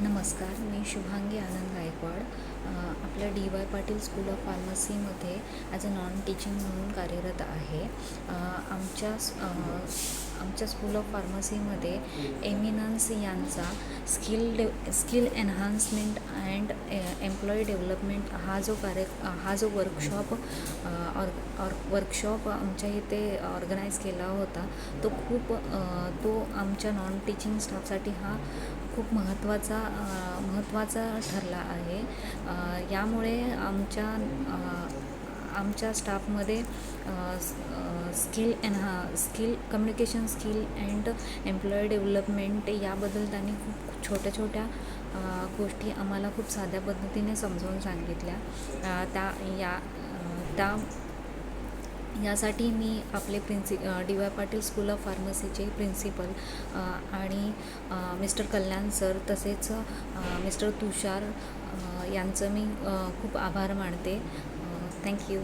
नमस्कार, मी शुभांगी आनंद गायकवाड आपल्या D Y Patil school of फार्मसीमध्ये ॲज अ नॉन टीचिंग म्हणून कार्यरत आहे. आमच्या स्कूल ऑफ फार्मसीमध्ये एमिनन्स यांचा skill enhancement and employee development हा जो वर्कशॉप आमच्या इथे ऑर्गनाईज केला होता तो आमच्या नॉन टीचिंग स्टाफसाठी हा खूप महत्त्वाचा ठरला आहे. यामुळे आमच्या स्टाफमध्ये skill communication skill and employee development याबद्दल त्यांनी खूप छोट्या गोष्टी आम्हाला खूप साध्या पद्धतीने समजावून सांगितल्या. यासाठी मी आपले D Y Patil school of फार्मसीचे प्रिन्सिपल आणि मिस्टर कल्याण सर तसेच मिस्टर तुषार यांचं मी खूप आभार मानते. थँक्यू.